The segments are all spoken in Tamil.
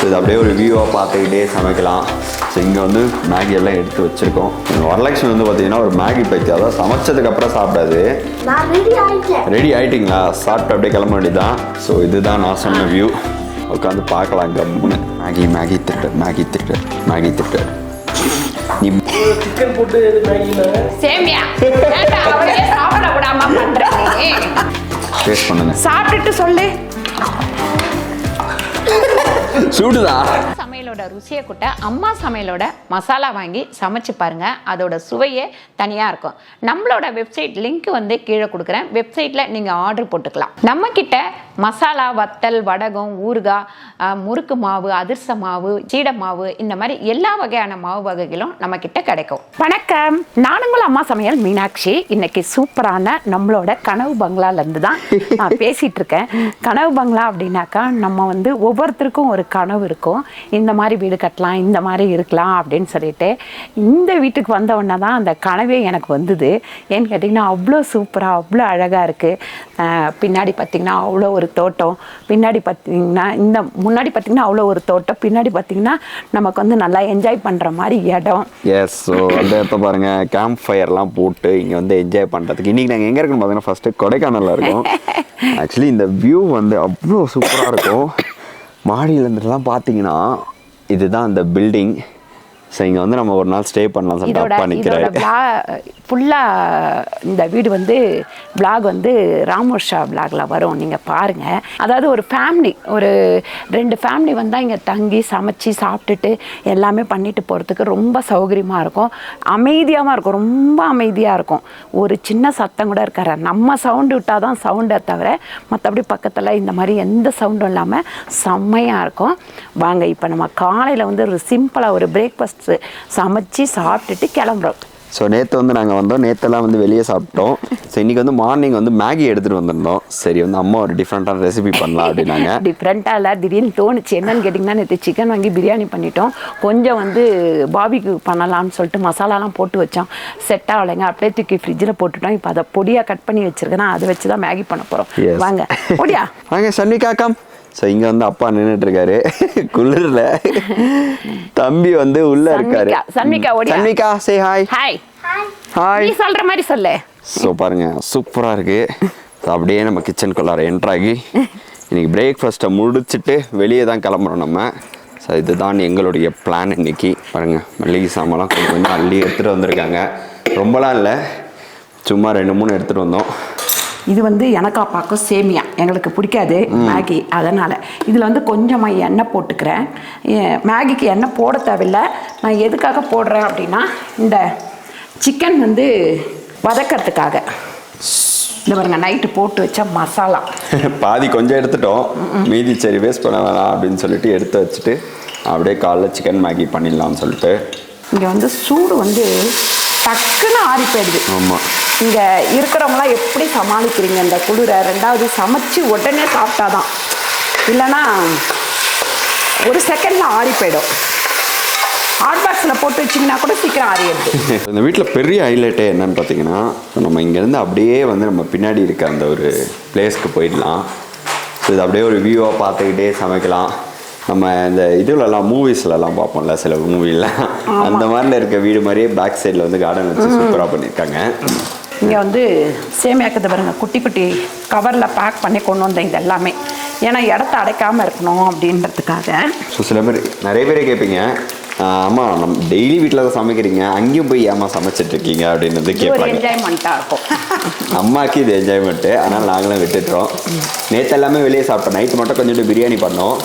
இது அப்படியே ஒரு வியூவாக பார்த்துக்கிட்டே சமைக்கலாம். ஸோ இங்கே வந்து மேகி எல்லாம் எடுத்து வச்சுருக்கோம். வரலட்சுமி வந்து பார்த்தீங்கன்னா ஒரு மேகி பைத்தி, அதான் சமைச்சதுக்கப்புறம் சாப்பிடாது. ரெடி ஆகிட்டிங்களா? சாப்பிட்டு அப்படியே கிளம்ப வேண்டியதான். ஸோ இதுதான் நான் சொன்ன வியூ. உட்காந்து பார்க்கலாம் கம்முன்னு. மேகி திட்டு நீ சிக்கன் போட்டு சேமியா சாப்பிட விடாம பண்றேன். டேஸ்ட் பண்ணுங்க, சாப்பிட்டுட்டு சொல்லு. சூடுதா? சமையலோட ருசியை கூட்ட அம்மா சமையலோட மசாலா வாங்கி சமைச்சு பாருங்க. அதோட சுவையே தனியாக இருக்கும். நம்மளோட வெப்சைட் லிங்க் வந்து கீழே கொடுக்குறேன். வெப்சைட்டில் நீங்கள் ஆர்டர் போட்டுக்கலாம். நம்ம கிட்ட மசாலா, வத்தல், வடகம், ஊறுகாய், முறுக்கு மாவு, அதிர்ச மாவு, சீடை மாவு, இந்த மாதிரி எல்லா வகையான மாவு வகைகளும் நம்ம கிட்ட கிடைக்கும். வணக்கம், நானுங்கள் அம்மா சமையல் மீனாட்சி. இன்னைக்கு சூப்பரான நம்மளோட கனவு பங்களாலேருந்து தான் நான் பேசிகிட்டு இருக்கேன். கனவு பங்களா அப்படின்னாக்கா நம்ம வந்து ஒவ்வொருத்தருக்கும் ஒரு கனவு இருக்கும். இந்த மாதிரி வீடு கட்டலாம், இந்த மாதிரி இருக்கலாம் அப்படின்னு சொல்லிட்டு இந்த வீட்டுக்கு வந்தவொடனே தான் அந்த கனவே எனக்கு வந்தது. ஏன்னு கேட்டிங்கன்னா அவ்வளோ சூப்பராக, அவ்வளோ அழகாக இருக்குது. பின்னாடி பார்த்திங்கன்னா அவ்வளோ ஒரு தோட்டம், பின்னாடி பார்த்திங்கன்னா முன்னாடி பார்த்திங்கன்னா அவ்வளோ ஒரு தோட்டம், பின்னாடி பார்த்திங்கன்னா நமக்கு வந்து நல்லா என்ஜாய் பண்ணுற மாதிரி இடம். எஸ், ஸோ அந்த இடத்த பாருங்கள், கேம்ப் ஃபயர்லாம் போட்டு இங்கே வந்து என்ஜாய் பண்ணுறதுக்கு. இன்றைக்கி நாங்கள் எங்கே இருக்குன்னு பார்த்தீங்கன்னா ஃபஸ்ட்டு கொடைக்கானலில் இருக்கோம். ஆக்சுவலி இந்த வியூ வந்து அவ்வளோ சூப்பராக இருக்கும். மாடியிலேருந்துலாம் பார்த்தீங்கன்னா இதுதான் அந்த பில்டிங். ஸோ இங்கே வந்து நம்ம ஒரு நாள் ஸ்டே பண்ணலாம் சொல்லிட்டு அப்பா நிற்கிறாரு. ஃபுல்லாக இந்த வீடு வந்து விளாக் வந்து ராமோஷா விளாகில் வரும், நீங்கள் பாருங்கள். அதாவது ஒரு ஃபேமிலி, ஒரு 2 ஃபேமிலி வந்தால் இங்கே தங்கி சமைச்சி சாப்பிட்டுட்டு எல்லாமே பண்ணிட்டு போகிறதுக்கு ரொம்ப சௌகரியமாக இருக்கும். அமைதியாகவும் இருக்கும், ரொம்ப அமைதியாக இருக்கும். ஒரு சின்ன சத்தம் கூட இருக்காரு. நம்ம சவுண்டு விட்டால் தான் சவுண்டை தவிர மற்றபடி பக்கத்தில் இந்த மாதிரி எந்த சவுண்டும் இல்லாமல் செம்மையாக இருக்கும். வாங்க, இப்போ நம்ம காலையில் வந்து ஒரு சிம்பிளாக ஒரு பிரேக்ஃபாஸ்ட் சமைச்சு சாப்பிட்டுட்டு கிளம்புறோம். ஸோ நேற்று வந்து நாங்கள் வந்தோம், நேற்றெல்லாம் வந்து வெளியே சாப்பிட்டோம். ஸோ இன்றைக்கி வந்து மார்னிங் வந்து மேகி எடுத்துகிட்டு வந்திருந்தோம். சரி வந்து அம்மா ஒரு டிஃப்ரெண்ட்டான ரெசிபி பண்ணலாம் அப்படின்னாங்க. டிஃப்ரெண்ட்டாக இல்லை, திடீர்னு தோணுச்சு. என்னன்னு கேட்டிங்கன்னா, நேற்று சிக்கன் வாங்கி பிரியாணி பண்ணிட்டோம். கொஞ்சம் வந்து பாபிக்கு பண்ணலாம்னு சொல்லிட்டு மசாலாலாம் போட்டு வச்சோம். செட் ஆகலைங்க, அப்படியே தூக்கி ஃப்ரிட்ஜில் போட்டுட்டோம். இப்போ அதை பொடியாக கட் பண்ணி வச்சுருக்கேன்னா அதை வச்சு தான் மேகி பண்ண போகிறோம். வாங்க பொடியா வாங்க சன்னிகாக்கம். ஸோ இங்கே வந்து அப்பா நின்றுட்டு இருக்காரு குளிரில். தம்பி வந்து உள்ள இருக்காரு. சன்னிகா சே ஹாய். ஹாய், நீ சொல்கிற மாதிரி சொல்லு. ஸோ பாருங்க, சூப்பராக இருக்குது. ஸோ அப்படியே நம்ம கிச்சனுக்குள்ளார என்ட்ராகி இன்றைக்கி பிரேக்ஃபாஸ்ட்டை முடிச்சுட்டு வெளியே தான் கிளம்புறோம் நம்ம. ஸோ இதுதான் எங்களுடைய பிளான். இன்றைக்கி பாருங்கள், மல்லிகை சாமான்லாம் கொஞ்சம் அள்ளி எடுத்துகிட்டு வந்திருக்காங்க. ரொம்பலாம் இல்லை, சும்மா 2-3 எடுத்துகிட்டு வந்தோம். இது வந்து எனக்கு அப்பாவுக்கும் சேமியா எங்களுக்கு பிடிக்காது மேகி, அதனால் இதில் வந்து கொஞ்சமாக எண்ணெய் போட்டுக்கிறேன். மேகிக்கு எண்ணெய் போட தேவையில்லை. நான் எதுக்காக போடுறேன் அப்படின்னா, இந்த சிக்கன் வந்து வதக்கிறதுக்காக. இந்த பாருங்க, நைட்டு போட்டு வச்ச மசாலா பாதி கொஞ்சம் எடுத்துட்டோம், மீதி சரி வேஸ்ட் பண்ண வேணாம் அப்படின்னு சொல்லிட்டு எடுத்து வச்சுட்டு அப்படியே காலைல சிக்கன் மேகி பண்ணிடலாம்னு சொல்லிட்டு. இங்கே வந்து சூடு வந்து டக்குன்னு ஆறி போயிடுது. ஆமாம், இங்கே இருக்கிறவங்களாம் எப்படி சமாளிக்கிறீங்க இந்த குளிரை? 2வது சமைச்சு உடனே சாப்பிட்டாதான், இல்லைன்னா ஒரு செகண்டில் ஆறி போயிடும். ஹாட் பாக்ஸில் போட்டு வச்சிங்கன்னா கூட சீக்கிரம் ஆறிடுது. இந்த வீட்டில் பெரிய ஹைலைட்டே என்னன்னு பார்த்தீங்கன்னா, நம்ம இங்கேருந்து அப்படியே வந்து நம்ம பின்னாடி இருக்க அந்த ஒரு பிளேஸ்க்கு போயிடலாம். ஸோ இது அப்படியே ஒரு வியூவாக பார்த்துக்கிட்டே சமைக்கலாம். நம்ம இந்த இதுலலாம் மூவிஸ்லலாம் பார்ப்போம்ல, சில மூவிலாம் அந்த மாதிரில இருக்க வீடு மாதிரியே பேக் சைடில் வந்து கார்டன் வச்சு சூப்பராக பண்ணியிருக்காங்க. இங்கே வந்து சேமியாக்கத்தை பாருங்க, குட்டி குட்டி கவரில் பேக் பண்ணி கொண்டு வந்தேன். இது எல்லாமே ஏன்னா இடத்த அடைக்காமல் இருக்கணும் அப்படின்றதுக்காக. ஸோ சில பேர், நிறைய பேரே கேட்பீங்க, அம்மா நம்ம டெய்லி வீட்டில் தான் சமைக்கிறீங்க, அங்கேயும் போய் ஏமா சமைச்சிட்ருக்கீங்க அப்படின்றது கேட்பாங்க. என்ஜாய்மெண்ட்டாக இருக்கும். அம்மாவுக்கு இது என்ஜாய்மெண்ட்டு, அதனால் நாங்களும் விட்டுட்டோம். நேற்று எல்லாமே வெளியே சாப்பிட்டோம். நைட்டு மட்டும் கொஞ்சம் பிரியாணி பண்ணோம்.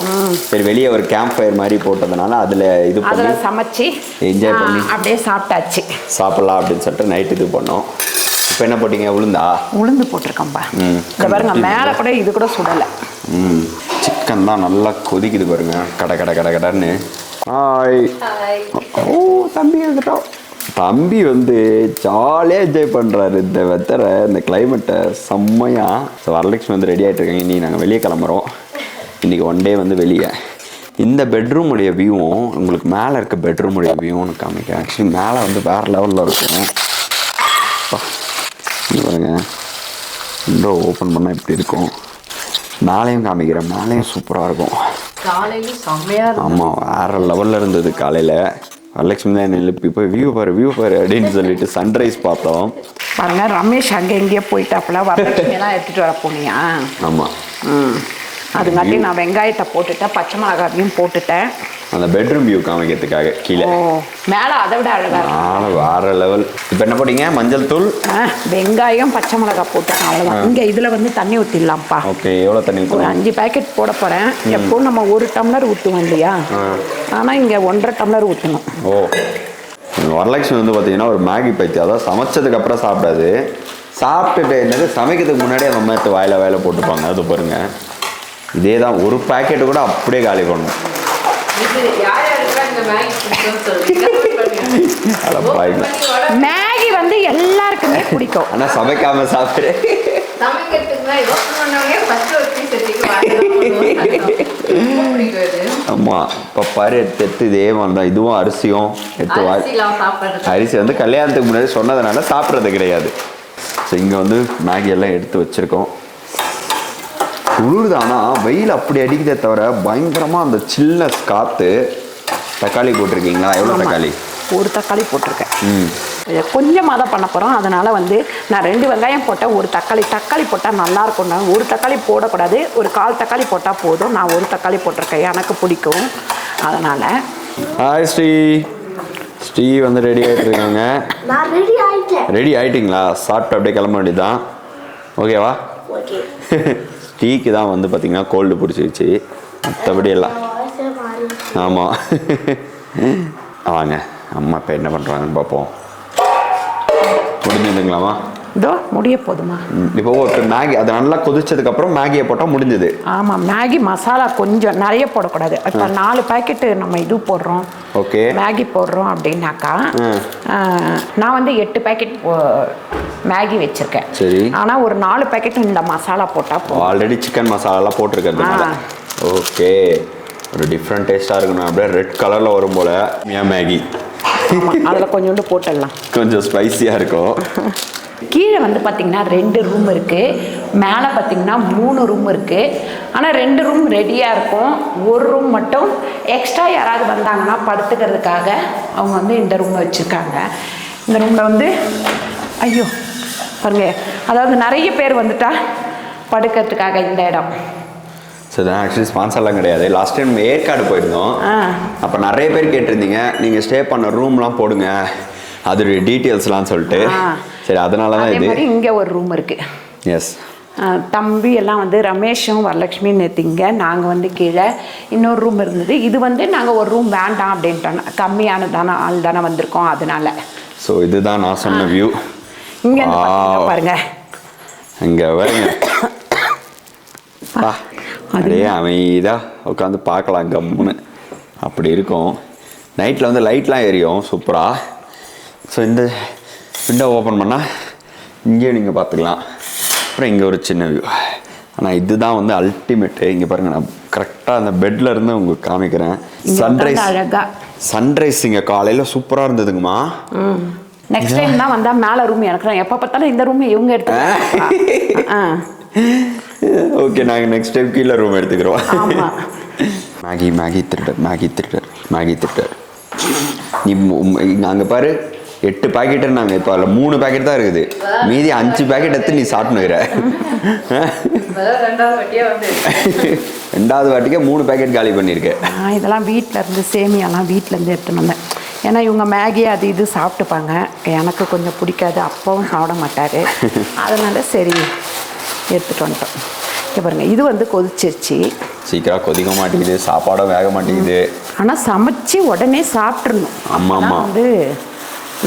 சரி, வெளியே ஒரு கேம்ப் ஃபயர் மாதிரி போட்டதுனால அதில் இது பண்ணி சமைச்சு என்ஜாய் பண்ணி அப்படியே சாப்பிட்டாச்சு. சாப்பிட்லாம் அப்படின்னு சொல்லிட்டு நைட்டு இது பண்ணோம். இப்போ என்ன போட்டிங்க? உளுந்து போட்டிருக்கோம்பா. இந்த பாருங்க, மேலே கூட இது கூட சுடலை. சிக்கன் தான் நல்லா கொதிக்குது பாருங்க, கடன்னு. ஹாய். ஓ, தம்பி வந்துட்டோம். தம்பி வந்து ஜாலியாக என்ஜாய் பண்ணுறாரு இந்த வெத்தரை, இந்த கிளைமேட்டை செம்மையாக. ஸோ வரலட்சுமி வந்து ரெடி ஆகிட்டு இருக்காங்க. இன்றைக்கி நாங்கள் வெளியே கிளம்புறோம். இன்றைக்கி 1 டே வந்து வெளியே. இந்த பெட்ரூமுடைய வியூவும் உங்களுக்கு மேலே இருக்க பெட்ரூமுடைய வியூவும் காமிக்க. ஆக்சுவலி மேலே வந்து வேறு லெவலில் இருக்கும். பாருங்க, விண்டோ ஓப்பன் பண்ணால் இப்படி இருக்கும். மேலேயும் காமிக்கிறேன், மேலேயும் சூப்பராக இருக்கும். காலையில செம்மையா இருக்கு. ஆமாம், வேற லெவலில் இருந்தது காலையில். வரலட்சுமி தான் என்ன எழுப்பி போய் வியூ பாரு அப்படின்னு சொல்லிட்டு சன்ரைஸ் பார்த்தோம். பாருங்க, ரமேஷ் அங்கே எங்கேயோ போயிட்டாப்புல. வரலட்சுமி எல்லாம் எடுத்துகிட்டு வர போனியா? ஆமாம். அதுங்காட்டி நான் வெங்காயத்தை போட்டுட்டேன், பச்சை மிளகாயும் போட்டுட்டேன். அந்த பெட்ரூம் வியூ காமிக்கிறதுக்காக கீழே. மேலே அதை விட அழகா வேற லெவல். இப்போ என்ன போட்டீங்க? மஞ்சள் தூள், வெங்காயம், பச்சை மிளகாய் போட்டுட்டேன், அவ்வளோதான். இங்கே இதில் வந்து தண்ணி ஊற்றிடலாம்ப்பா. ஓகே, எவ்வளோ தண்ணி ஒரு ஊற்றணும்? 5 பேக்கெட் போட போகிறேன். எப்போவும் நம்ம 1 டம்ளர் ஊற்றுவோம் இல்லையா? ஆனால் இங்கே 1.5 டம்ளர் ஊற்றணும். ஓ, வரலட்சுமி வந்து பார்த்தீங்கன்னா ஒரு மேகி பைத்தி. அதான் சமைச்சதுக்கு அப்புறம் சாப்பிடாது, சாப்பிட்டுட்டு என்னது சமைக்கிறதுக்கு முன்னாடி அந்த மாதிரி வாயில போட்டுப்பாங்க. அது பாருங்க, இதே தான் ஒரு பேக்கெட்டு கூட அப்படியே காலி பண்ணணும். மேகி வந்து எல்லாருக்குமே பிடிக்கும். ஆனா சமைக்காம சாப்பிடு. ஆமா, இப்ப பாரு எடுத்து இதே மாதிரி தான். இதுவும் அரிசியும் அரிசி வந்து கல்யாணத்துக்கு முன்னாடி சொன்னதுனால சாப்பிட்றது கிடையாது. ஸோ இங்க வந்து மேகி எல்லாம் எடுத்து வச்சிருக்கோம். குளிர்தானா, வெயில் அப்படி அடிக்கிறதே தவிர பயங்கரமா அந்த சில்னஸ் காத்து. தக்காளி போட்டிருக்கீங்களா? எவ்வளோ தக்காளி? ஒரு தக்காளி போட்டிருக்கேன். கொஞ்சமாக தான் பண்ண போகிறோம். அதனால் வந்து நான் 2 வெங்காயம் போட்டேன், ஒரு தக்காளி போட்டால் நல்லாயிருக்கும். நான் ஒரு தக்காளி போடக்கூடாது, ஒரு 1/4 தக்காளி போட்டால் போதும். நான் ஒரு தக்காளி போட்டிருக்கேன், எனக்கு பிடிக்கும். அதனால் ஹாய் ஸ்ரீ வந்து ரெடி ஆகிட்டு இருக்காங்க. ரெடி ஆகிட்டிங்களா? சாப்பிட்டு அப்படியே கிளம்ப வேண்டியதுதான். ஓகேவா? ஸ்ரீக்கு தான் வந்து பார்த்தீங்கன்னா கோல்டு பிடிச்சிருச்சு, மற்றபடி எல்லாம். ஆமாம். வாங்க, அம்மா இப்போ என்ன பண்ணுறாங்கன்னு பார்ப்போம். முடிஞ்சுதுங்களாமா? இதோ முடிய போதுமா? இப்போ ஒரு மேகி அதை நல்லா கொதிச்சதுக்கப்புறம் மேகியை போட்டால் முடிஞ்சுது. ஆமாம், மேகி மசாலா கொஞ்சம் நிறைய போடக்கூடாது. இப்போ 4 பேக்கெட்டு நம்ம இது போடுறோம், ஓகே, மேகி போடுறோம் அப்படின்னாக்கா நான் வந்து 8 பேக்கெட் மேகி வச்சுருக்கேன். சரி. ஆனால் ஒரு 4 பேக்கெட் இந்த மசாலா போட்டால் போதும். ஆல்ரெடி சிக்கன் மசாலாலாம் போட்டிருக்கிறதுனால ஓகே, ஒரு டிஃப்ரெண்ட் டேஸ்ட்டாக இருக்கணும். அப்படியே ரெட் கலரில் வரும் போல் மேகி. அதில் கொஞ்சோண்டு போட்டுடலாம், கொஞ்சம் ஸ்பைஸியாக இருக்கும். கீழே வந்து பார்த்திங்கன்னா 2 ரூம் இருக்குது, மேலே பார்த்திங்கன்னா 3 ரூம் இருக்குது. ஆனால் 2 ரூம் ரெடியாக இருக்கும், ஒரு ரூம் மட்டும் எக்ஸ்ட்ரா யாராவது வந்தாங்கன்னா படுத்துக்கிறதுக்காக அவங்க வந்து இந்த ரூமை வச்சுருக்காங்க. இந்த ரூமில் வந்து ஐயோ பாருங்க, அதாவது நிறைய பேர் வந்துட்டா படுக்கிறதுக்காக இந்த இடம். ஸோ தான் ஆக்சுவலி ஸ்பான்சர்லாம் கிடையாது. லாஸ்ட் டைம் ஏற்காடு போயிருந்தோம், அப்போ நிறைய பேர் கேட்டிருந்தீங்க நீங்கள் ஸ்டே பண்ண ரூம்லாம் போடுங்க, அதோடைய டீட்டெயில்ஸ்லாம் சொல்லிட்டு. சரி, அதனால தான் இது. இங்கே ஒரு ரூம் இருக்குது. எஸ், தம்பி எல்லாம் வந்து ரமேஷும் வரலட்சுமி நேற்றுங்க, நாங்கள் வந்து கீழே இன்னொரு ரூம் இருந்தது. இது வந்து நாங்கள் ஒரு ரூம் வேண்டாம் அப்படின்ட்டோம், கம்மியானதான ஆள் தானே வந்திருக்கோம், அதனால. ஸோ இதுதான் நான் சொன்ன வியூ. இங்கே பாருங்க, இங்கே பாருங்க, அப்படியே அமைதியாக உட்காந்து பார்க்கலாம் கம்முன்னு. அப்படி இருக்கும். நைட்டில் வந்து லைட்லாம் எரியும் சூப்பராக. ஸோ இந்த விண்டோ ஓப்பன் பண்ணால் இங்கேயும் நீங்கள் பார்த்துக்கலாம். அப்புறம் இங்கே ஒரு சின்ன வியூ. ஆனால் இதுதான் வந்து அல்டிமேட்டு. இங்கே பாருங்கள், நான் கரெக்டாக அந்த பெட்டில் இருந்து உங்களுக்கு காமிக்கிறேன். சன்ரைஸ் இங்கே காலையில் சூப்பராக இருந்ததுங்கம்மா. நெக்ஸ்ட் டைம் தான் வந்தால் மேலே ரூம் எனக்கு எப்போ பார்த்தாலும் இந்த ரூம் இவங்க எடுத்து. ஓகே, நாங்கள் நெக்ஸ்ட் டைம் கீழே ரூம் எடுத்துக்கிறோம். மேகி திருடர். நீ அங்கே பாரு, 8 பாக்கெட்டு நாங்கள் இப்போ அதில் 3 பேக்கெட் தான் இருக்குது, மீதி 5 பேக்கெட் எடுத்து நீ சாப்பிட்டுக்கிற. 2வது வாட்டிக்கே 3 பேக்கெட் காலி பண்ணியிருக்கேன். இதெல்லாம் வீட்டில் இருந்து சேமியாலாம் வீட்டிலேருந்து எடுத்துன்னு வந்தேன். ஏன்னா இவங்க மேகி அது இது சாப்பிட்டுப்பாங்க, எனக்கு கொஞ்சம் பிடிக்காது, அப்பாவும் சாப்பிட மாட்டார். அதனால சரி எடுத்துகிட்டு வந்துட்டோம். இங்கே பாருங்கள், இது வந்து கொதிச்சிருச்சு. சீக்கிரம் கொதிக்க மாட்டேங்குது, சாப்பாடும் வேக மாட்டேங்குது. ஆனால் சமைச்சு உடனே சாப்பிட்றணும். ஆமாம் வந்து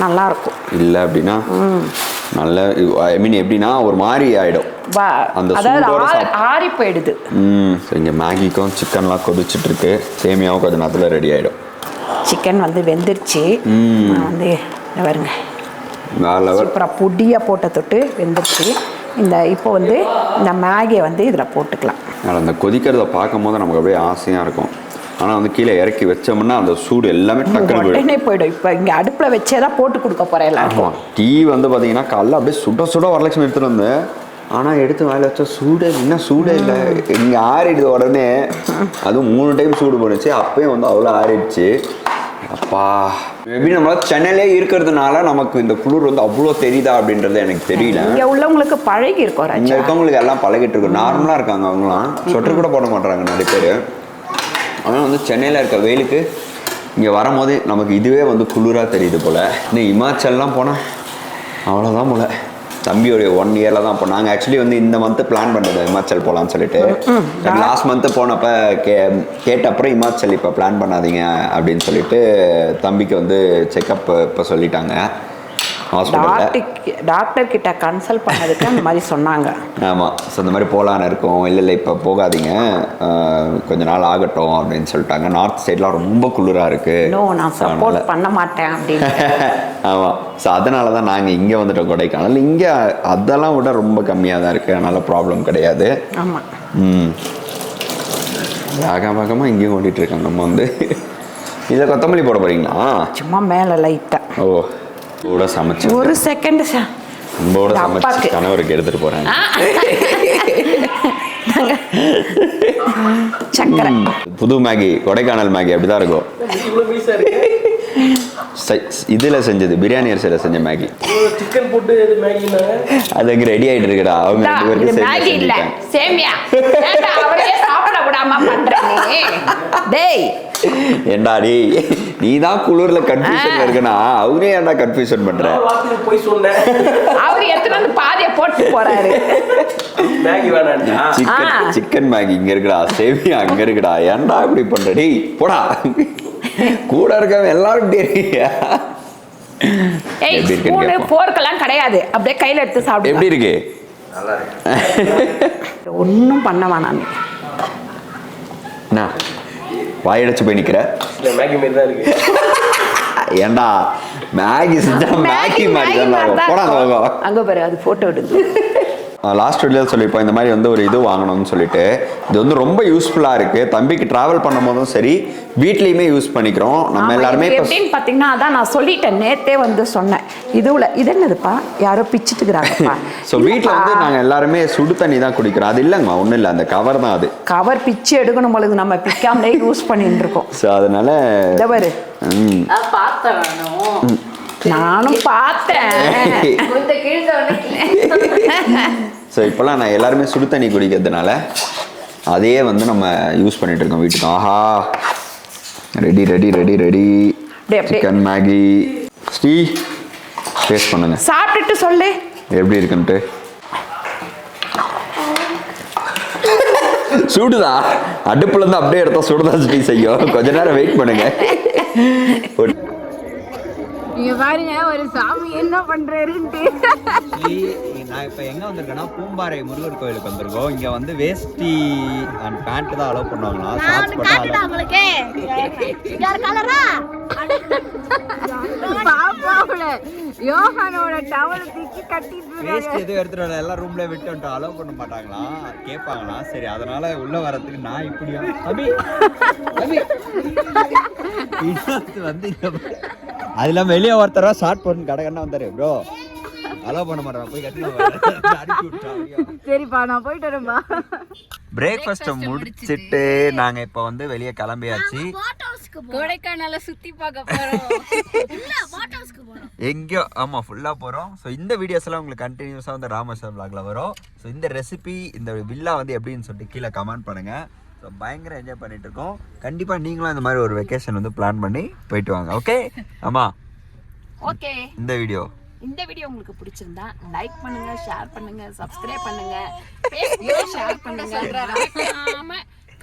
நல்லாயிருக்கும். இல்லை அப்படின்னா நல்ல ஐ மீன் எப்படின்னா ஒரு மாதிரி ஆகிடும், அதாவது ஆறி போயிடுது. இங்கே மேகிக்கும் சிக்கன்லாம் கொதிச்சுட்டு இருக்கு, சேமியாவும் கொஞ்சம் நேரத்தில் ரெடி ஆகிடும். சிக்கன் வந்து வெந்துருச்சு. வந்து வருங்க, அப்புறம் பொடியாக போட்ட தொட்டு வெந்துருச்சு. இப்போ வந்து இந்த மேகியை வந்து இதில் போட்டுக்கலாம். அந்த கொதிக்கிறத பார்க்கும் போது நமக்கு அப்படியே ஆசையாக இருக்கும். ஆனால் வந்து கீழே இறக்கி வச்சோம்னா அந்த சூடு எல்லாமே டக்குனு போயிடும். இப்போ இங்கே அடுப்பில் வச்சே தான் போட்டு கொடுக்க போகிறேன் எல்லாருக்கும். டீ வந்து பார்த்தீங்கன்னா காலைல அப்படியே சுட வரலட்சுமி எடுத்துகிட்டு வந்து ஆனால் எடுத்து வாயில் வச்சா சூடே இன்னும் சூடே இல்லை. இங்கே ஆறிடுது உடனே. அதுவும் 3 டைம் சூடு பண்ணுச்சு. அப்பயும் வந்து அவ்வளோ ஆறிடுச்சு. அப்பா மேபி நம்மளால சென்னையிலே இருக்கிறதுனால நமக்கு இந்த குளிர் வந்து அவ்வளோ தெரியுதா அப்படின்றது எனக்கு தெரியல. இங்கே உள்ளவங்களுக்கு பழகி இருக்கும். இங்கே இருக்கவங்களுக்கு எல்லாம் பழகிட்டு இருக்கும். நார்மலாக இருக்காங்க அவங்களாம். சொட்டர் கூட போட மாட்டாங்க நிறைய பேர். ஆனால் வந்து சென்னையில் இருக்க வெயிலுக்கு இங்கே வரும்போது நமக்கு இதுவே வந்து குளிராக தெரியுது போல். இன்னும் இமாச்சல்லாம் போனால் அவ்வளோதான் போல். தம்பியோடைய 1 இயரில் தான் இப்போ நாங்கள் ஆக்சுவலி வந்து இந்த மந்த்து பிளான் பண்ணது இமாச்சல் போகலான்னு சொல்லிட்டு. லாஸ்ட் மந்த்து போனப்போ கேட்டப்புறம் இமாச்சல் இப்போ பிளான் பண்ணாதீங்க அப்படின்னு சொல்லிட்டு தம்பிக்கு வந்து செக்கப் இப்போ சொல்லிட்டாங்க டாக்டர் கிட்ட கன்சல்ட் பண்ணதுக்கு அந்த மாதிரி சொன்னாங்க. ஆமாம். ஸோ இந்த மாதிரி போகலான்னு இருக்கோம். இல்லை இப்போ போகாதீங்க, கொஞ்ச நாள் ஆகட்டும் அப்படின்னு சொல்லிட்டாங்க. நார்த் சைட்லாம் ரொம்ப குளிராக இருக்குது. நான் சப்போர்ட் பண்ண மாட்டேன் அப்படின்னு. ஆமாம். ஸோ அதனால தான் நாங்கள் இங்கே வந்துட்டோம் கொடைக்கானல். இங்கே அதெல்லாம் விட ரொம்ப கம்மியாக தான் இருக்குது. அதனால் ப்ராப்ளம் கிடையாது. ஆமாம். வேகமாக இங்கேயும் ஓட்டிகிட்டு இருக்காங்க. நம்ம வந்து இதில் கொத்தமல்லி போட போகிறீங்களா? சும்மா மேலே லைட்டாக. ஓ கூட சமைச்சு ஒரு செகண்ட் கூட சமைச்சு கணவருக்கு எடுத்துட்டு போறேன். சக்கரை புது மேகி, கொடைக்கானல் மேகி அப்படிதான் இருக்கும். இதுல செஞ்சது பிரியாணி அரிசியில செஞ்ச மேகி. சிக்கன் போட்டு மேகி அது அங்க ரெடி ஆயிட்டு இருக்குடா. அவங்க 2 பேருக்கு மேகி இல்ல சேமியா. ஏன்டா அவரே சாப்பிட விடாம பண்றீங்க? டேய் ஏண்டா நீ தான் குளிர்ல கன்ஃபியூஷன்ல இருக்கனா, அவரே ஏன்டா கன்ஃபியூஷன் பண்ற? போய் சொன்னேன். அவர் எத்தனை வந்து பாதியை போட்டு போறாரு. மேகி வேணாம்டா. சிக்கன் மேகி இங்க இருக்குடா, சேமியா அங்க இருக்குடா. ஏன்டா இப்படி பண்ற? டேய் போடா. கூட இருக்கவங்க எல்லாரும் போர்க்கெல்லாம் கிடையாது. அப்படியே கையில எடுத்து சாப்பிடு. எப்படி இருக்கு? நல்லா இருக்கு. ஒன்னும் பண்ண வேணாம். வாயடைச்சு போய் நிக்கிற. மேகி மாதிரி தான் இருக்கு. ஏண்டா மேகி செஞ்சா மேகி மாதிரி தான் போடாங்க. அங்க பாரு, அது போட்டோ எடுங்க. லாஸ்ட் வீடியோவில் சொல்லியிருப்போம் இந்த மாதிரி வந்து ஒரு இது வாங்கணும்னு சொல்லிட்டு. இது வந்து ரொம்ப யூஸ்ஃபுல்லாக இருக்குது. தம்பிக்கு ட்ராவல் பண்ணும் போதும் சரி, வீட்லேயுமே யூஸ் பண்ணிக்கிறோம் நம்ம எல்லாருமே. எப்படின்னு பார்த்தீங்கன்னா அதான் நான் சொல்லிட்டேன், நேற்றே வந்து சொன்னேன். இது என்னதுப்பா, யாரோ பிச்சுட்டுக்கிறாங்கப்பா. ஸோ வீட்டில் வந்து நாங்கள் எல்லாருமே சுடு தண்ணி தான் குடிக்கிறோம். அது இல்லைங்க, ஒன்றும் இல்லை, அந்த கவர் தான். அது கவர் பிச்சு எடுக்கணும் பொழுது நம்ம பிக்காமலே யூஸ் பண்ணிட்டு இருக்கோம். ஸோ அதனால பாரு நானும் பார்த்தேன். ஸோ இப்போலாம் நான் எல்லாருமே சுடு தண்ணி குடிக்கிறதுனால அதையே வந்து நம்ம யூஸ் பண்ணிட்டு இருக்கோம் வீட்டுக்கு. ஆஹா ready ready ready ready chicken Maggi. Sri taste பண்ணுங்க, சாப்பிட்டுட்டு சொல்லு எப்படி இருக்குன்ட்டு. சுடுதா? அடுப்புல இருந்து அப்படியே எடுத்தா சுடுதான் ஸ்ரீ செய்யும். கொஞ்ச நேரம் வெயிட் பண்ணுங்க. நீங்க பாருங்க ஒரு சாமி என்ன பண்றாருன்ட்டு. நான் இப்போ எங்கே வந்திருக்கேன்னா பூம்பாறை முருகர் கோயிலுக்கு வந்திருக்கோம். இங்கே வந்து வேஷ்டி அண்ட் பேண்ட் தான் அலோவ் பண்ணுவாங்களா? ஷார்ட்ஸ் போட்டா உங்களுக்கு யார் கலரா? பாப்பாவுல யோகானோட டவல் தூக்கி கட்டிட்டு இருக்காங்க. வேஷ்டி எதுவும் எடுத்துட்டு வரல, எல்லாம் ரூம்ல விட்டு வந்துட்டு அலோவ் பண்ண மாட்டாங்களா, கேட்பாங்களா. சரி அதனால உள்ள வரதுக்கு நான் இப்படியா தம்பி தம்பி வந்து அது இல்லாமல் வெளியே ஒருத்தரா ஷார்ட் போட்டு கடை வந்தாரு. ப்ரோ அலோவ் பண்ண மாட்டேன், போய் கட்டி. சரிப்பா நான் போயிட்டு வரேன்பா. பிரேக்ஃபாஸ்ட்டை முடிச்சிட்டு நாங்கள் இப்போ வந்து வெளியே கிளம்பியாச்சு. கொடைக்கானல சுத்தி பார்க்க போறோம். எங்கேயோ ஆமாம் ஃபுல்லாக போகிறோம். ஸோ இந்த வீடியோஸ் எல்லாம் உங்களுக்கு கண்டினியூஸாக வந்து ராமேஸ்வரம் vlogல வரும். ஸோ இந்த ரெசிபி இந்த வில்லா வந்து எப்படின்னு சொல்லிட்டு கீழே கமெண்ட் பண்ணுங்கள். ஸோ பயங்கர என்ஜாய் பண்ணிட்டு இருக்கோம். கண்டிப்பாக நீங்களும் இந்த மாதிரி ஒரு வெக்கேஷன் வந்து பிளான் பண்ணி போயிட்டு வாங்க. ஓகே ஆமா ஓகே. இந்த வீடியோ உங்களுக்கு பிடிச்சிருந்தா லைக் பண்ணுங்க, ஷேர் பண்ணுங்க, சப்ஸ்கிரைப் பண்ணுங்க, ஷேர் பண்ணுங்க,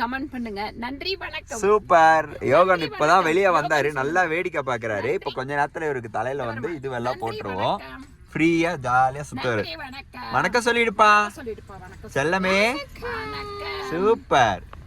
கமெண்ட் பண்ணுங்க. நன்றி வணக்கம். சூப்பர். யோகன் இப்பதான் வெளியே வந்தாரு, நல்லா வேடிக்கை பாக்குறாரு. இப்ப கொஞ்ச நேரத்துல இவருக்கு தலையில வந்து இதுவெல்லாம் போட்டுருவோம். ஃப்ரீயா ஜாலியா சுத்துவாரு. வணக்கம் சொல்லிடுப்பா செல்லமே. சூப்பர்.